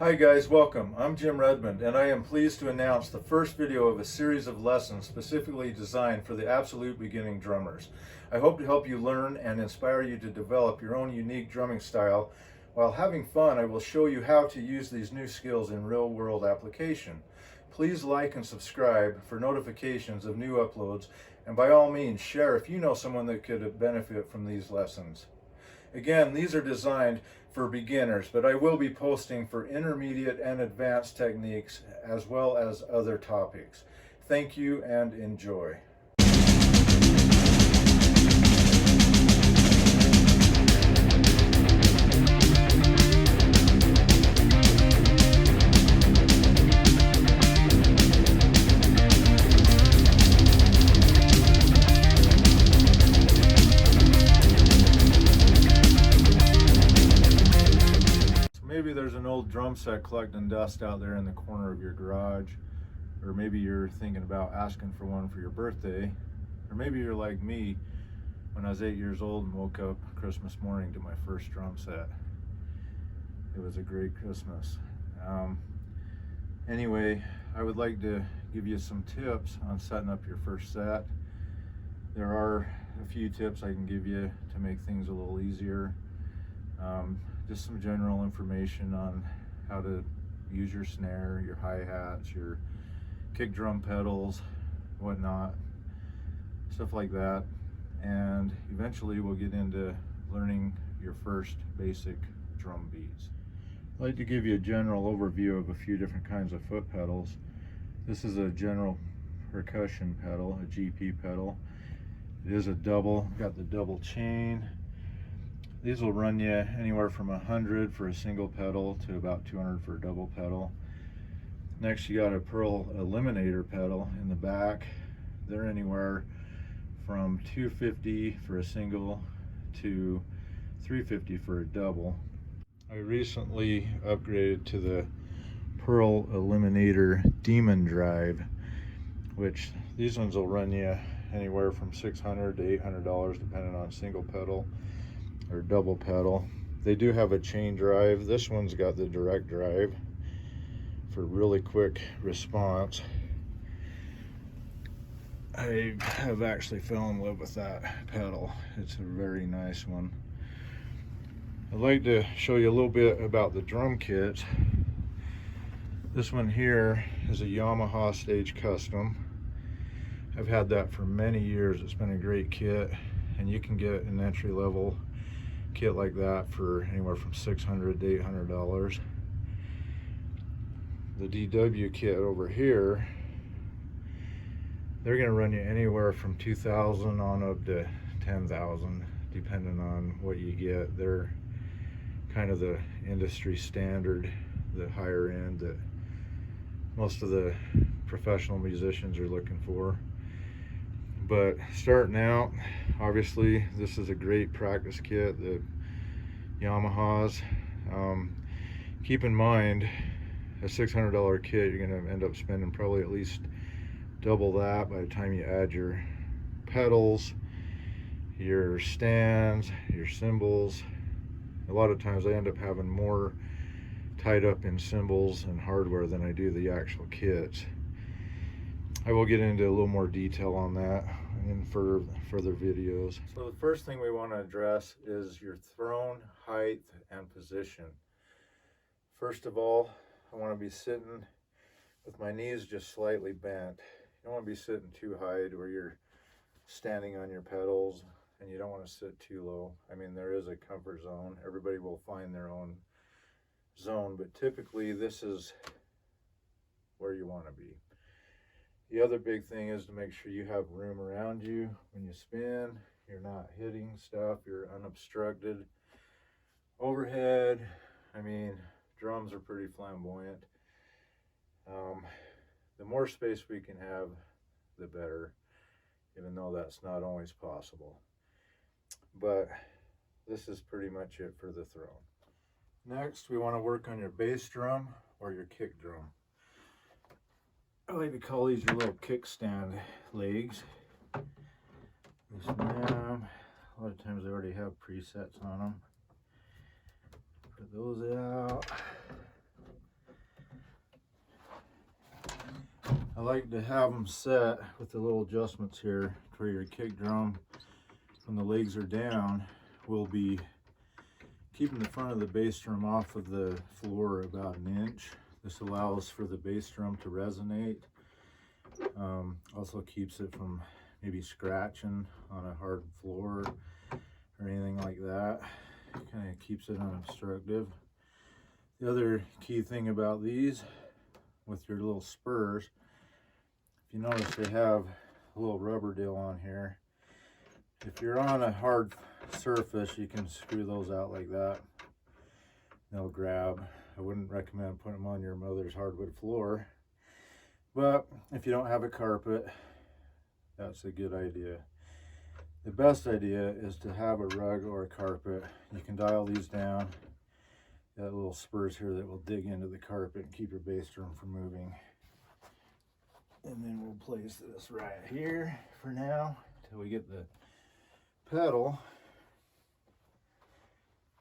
Hi guys, welcome. I'm Jim Redmond and I am pleased to announce the first video of a series of lessons specifically designed for the absolute beginning drummers. I hope to help you learn and inspire you to develop your own unique drumming style. While having fun, I will show you how to use these new skills in real-world application. Please like and subscribe for notifications of new uploads, and by all means share if you know someone that could benefit from these lessons. Again, these are designed for beginners, but I will be posting for intermediate and advanced techniques as well as other topics. Thank you and enjoy. Maybe there's an old drum set collecting dust out there in the corner of your garage, or maybe you're thinking about asking for one for your birthday, or maybe you're like me when I was 8 years old and woke up Christmas morning to my first drum set. It was a great Christmas. Anyway, I would like to give you some tips on setting up your first set. There are a few tips I can give you to make things a little easier. Just some general information on how to use your snare, your hi-hats, your kick drum pedals, whatnot, stuff like that. And eventually we'll get into learning your first basic drum beats. I'd like to give you a general overview of a few different kinds of foot pedals. This is a general percussion pedal, a GP pedal. It is a double, got the double chain. These will run you anywhere from 100 for a single pedal to about 200 for a double pedal. Next, you got a Pearl Eliminator pedal in the back. They're anywhere from 250 for a single to 350 for a double. I recently upgraded to the Pearl Eliminator Demon Drive, which these ones will run you anywhere from $600 to $800 depending on single pedal or double pedal. They do have a chain drive. This one's got the direct drive for really quick response. I have actually fell in love with that pedal. It's a very nice one. I'd like to show you a little bit about the drum kits. This one here is a Yamaha Stage Custom. I've had that for many years. It's been a great kit, and you can get an entry-level kit like that for anywhere from $600 to $800. The DW kit over here, they're going to run you anywhere from $2,000 on up to $10,000 depending on what you get. They're kind of the industry standard, the higher end that most of the professional musicians are looking for. But starting out, obviously this is a great practice kit, the Yamahas. Keep in mind, a $600 kit, you're going to end up spending probably at least double that by the time you add your pedals, your stands, your cymbals. A lot of times I end up having more tied up in cymbals and hardware than I do the actual kits. I will get into a little more detail on that in further videos. So the first thing we want to address is your throne height and position. First of all, I want to be sitting with my knees just slightly bent. You don't want to be sitting too high to where you're standing on your pedals, and you don't want to sit too low. I mean, there is a comfort zone. Everybody will find their own zone, but typically this is where you want to be. The other big thing is to make sure you have room around you when you spin. You're not hitting stuff, you're unobstructed. Overhead, I mean, drums are pretty flamboyant. The more space we can have, the better, even though that's not always possible. But this is pretty much it for the throne. Next, we want to work on your bass drum or your kick drum. I like to call these your little kickstand legs. Loosen them. A lot of times they already have presets on them. Put those out. like to have them set with the little adjustments here where your kick drum, when the legs are down, will be keeping the front of the bass drum off of the floor about an inch. This allows for the bass drum to resonate. Also keeps it from maybe scratching on a hard floor or anything like that. Kind of keeps it unobstructive. The other key thing about these with your little spurs, if you notice they have a little rubber deal on here. If you're on a hard surface, you can screw those out like that. They'll grab. I wouldn't recommend putting them on your mother's hardwood floor, but if you don't have a carpet, that's a good idea. The best idea is to have a rug or a carpet. You can dial these down. Got little spurs here that will dig into the carpet and keep your bass drum from moving. And then we'll place this right here for now until we get the pedal.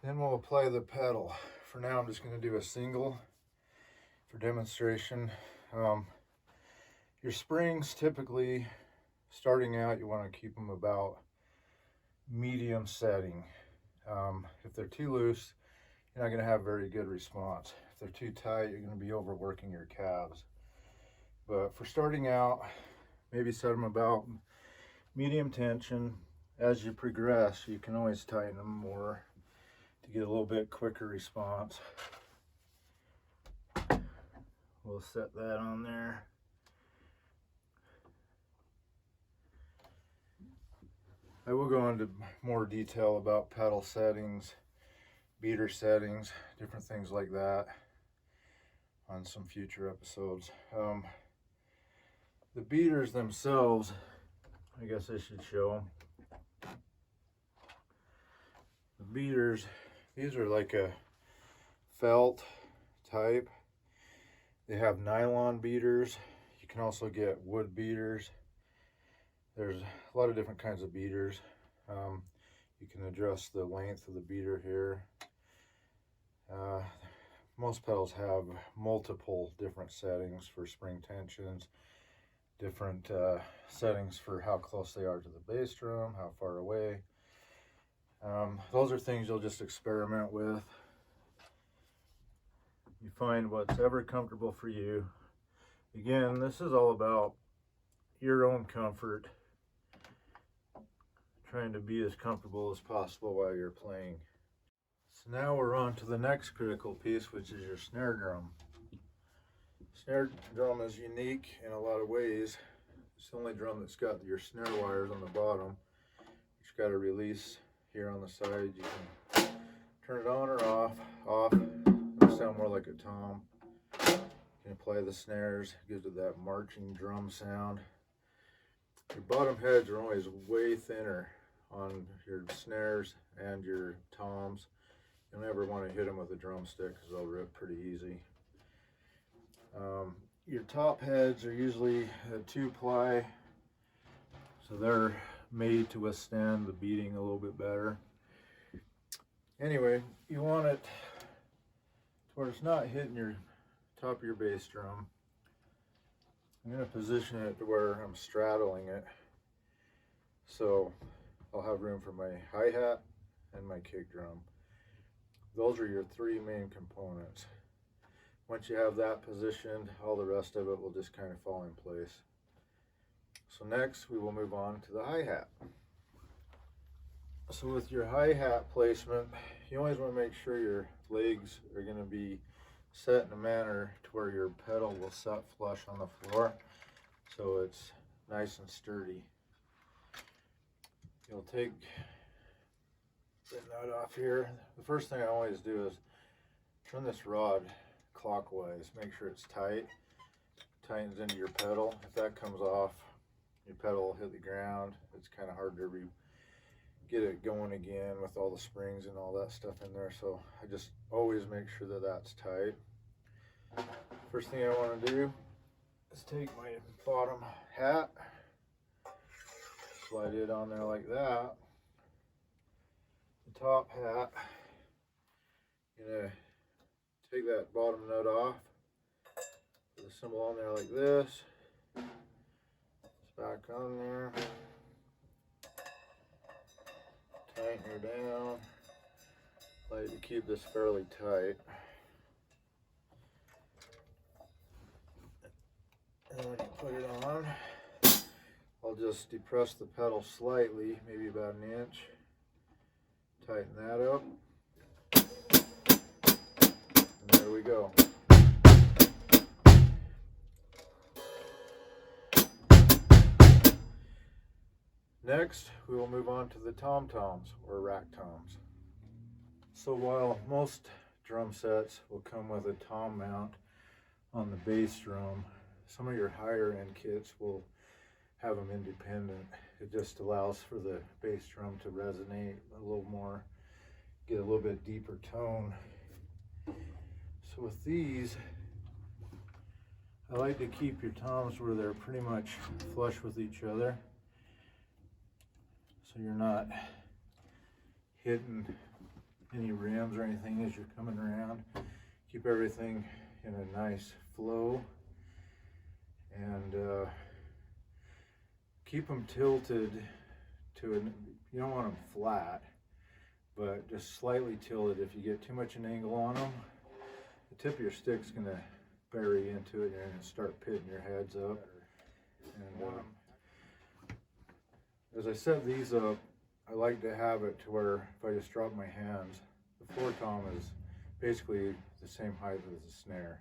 Then we'll apply the pedal. For now, I'm just going to do a single for demonstration. Your springs, typically starting out, you want to keep them about medium setting. If they're too loose, you're not going to have very good response. If they're too tight, you're going to be overworking your calves. But for starting out, maybe set them about medium tension. As you progress, you can always tighten them more to get a little bit quicker response. We'll set that on there. I will go into more detail about pedal settings, beater settings, different things like that on some future episodes. The beaters themselves, I guess I should show them. The beaters, these are like a felt type. They have nylon beaters. You can also get wood beaters. There's a lot of different kinds of beaters. You can adjust the length of the beater here. Most pedals have multiple different settings for spring tensions, different settings for how close they are to the bass drum, how far away. Those are things you'll just experiment with. You find what's ever comfortable for you. Again, this is all about your own comfort, trying to be as comfortable as possible while you're playing. So now we're on to the next critical piece, which is your snare drum. Snare drum is unique in a lot of ways. It's the only drum that's got your snare wires on the bottom. You've got a release here on the side. You can turn it on or off. It'll sound more like a tom. You can apply the snares, gives it that marching drum sound. Your bottom heads are always way thinner on your snares and your toms. You'll never want to hit them with a drumstick because they'll rip pretty easy. Your top heads are usually a 2-ply, so they're made to withstand the beating a little bit better. Anyway, you want it to where it's not hitting your top of your bass drum. I'm going to position it to where I'm straddling it, so I'll have room for my hi-hat and my kick drum. Those are your three main components. Once you have that positioned, all the rest of it will just kind of fall in place. So next we will move on to the hi-hat. So with your hi-hat placement, you always want to make sure your legs are going to be set in a manner to where your pedal will set flush on the floor, so it's nice and sturdy. You'll take the nut off here. The first thing I always do is turn this rod clockwise, make sure it's tight, tightens into your pedal. If that comes off, your pedal will hit the ground. It's kind of hard to get it going again with all the springs and all that stuff in there, so I just always make sure that that's tight. First thing I want to do is take my bottom hat, slide it on there like that. The top hat, gonna take that bottom nut off, put the cymbal on there like this, back on there. Tighten her down. I like to keep this fairly tight. And when you put it on, I'll just depress the pedal slightly, maybe about an inch. Tighten that up. And there we go. Next, we will move on to the tom-toms, or rack toms. So while most drum sets will come with a tom mount on the bass drum, some of your higher end kits will have them independent. It just allows for the bass drum to resonate a little more, get a little bit deeper tone. So with these, I like to keep your toms where they're pretty much flush with each other, so you're not hitting any rims or anything as you're coming around. Keep everything in a nice flow, and keep them tilted to you don't want them flat, but just slightly tilted. If you get too much an angle on them, the tip of your stick's gonna bury into it and you're gonna start pitting your heads up. And as I set these up, I like to have it to where if I just drop my hands, the floor tom is basically the same height as the snare.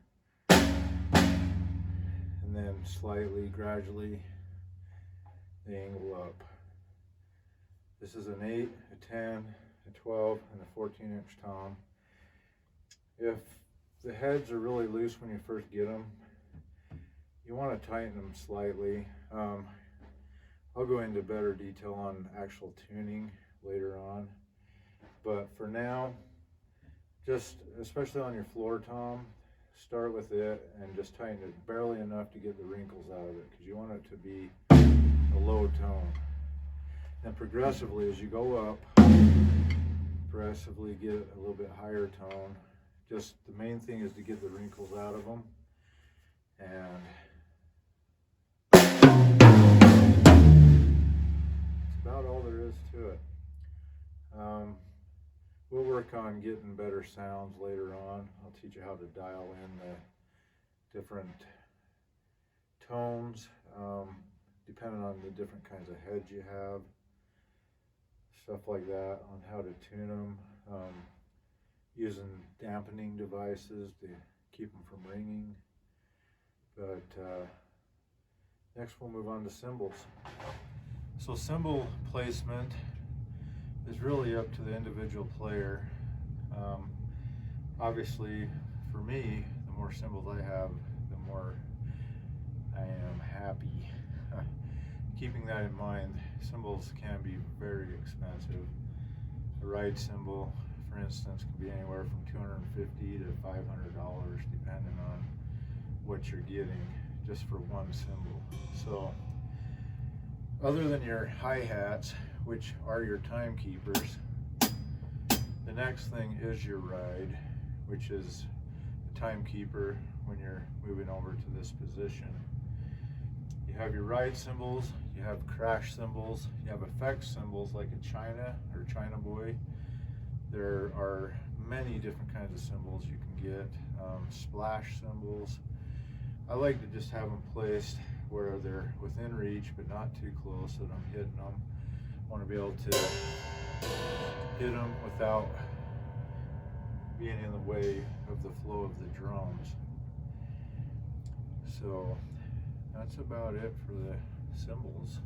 And then slightly, gradually, the angle up. This is an 8, a 10, a 12, and a 14-inch tom. If the heads are really loose when you first get them, you want to tighten them slightly. I'll go into better detail on actual tuning later on, but for now, just especially on your floor tom, start with it and just tighten it barely enough to get the wrinkles out of it, because you want it to be a low tone. And progressively, as you go up, progressively get a little bit higher tone. Just the main thing is to get the wrinkles out of them. And about all there is to it. We'll work on getting better sounds later on. I'll teach you how to dial in the different tones, depending on the different kinds of heads you have, stuff like that, on how to tune them, using dampening devices to keep them from ringing. But next we'll move on to cymbals. So cymbal placement is really up to the individual player. Obviously, for me, the more cymbals I have, the more I am happy. Keeping that in mind, cymbals can be very expensive. A ride cymbal, for instance, can be anywhere from $250 to $500, depending on what you're getting just for one cymbal. So other than your hi-hats, which are your timekeepers, the next thing is your ride, which is the timekeeper when you're moving over to this position. You have your ride cymbals, you have crash cymbals, you have effect cymbals like a China or China Boy. There are many different kinds of cymbals you can get, splash cymbals. I like to just have them placed where they're within reach but not too close so that I'm hitting them. I want to be able to hit them without being in the way of the flow of the drums. So that's about it for the cymbals.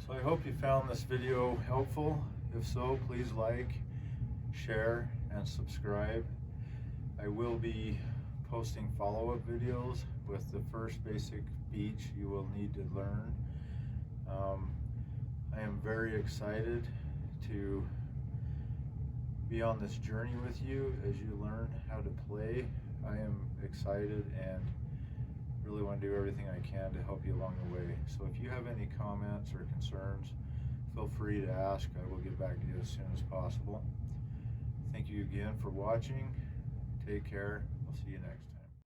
So I hope you found this video helpful. If so, please like, share, and subscribe. I will be posting follow-up videos with the first basic beats you will need to learn. I am very excited to be on this journey with you as you learn how to play. I am excited and really want to do everything I can to help you along the way. So if you have any comments or concerns, feel free to ask. I will get back to you as soon as possible. Thank you again for watching. Take care. I'll see you next time.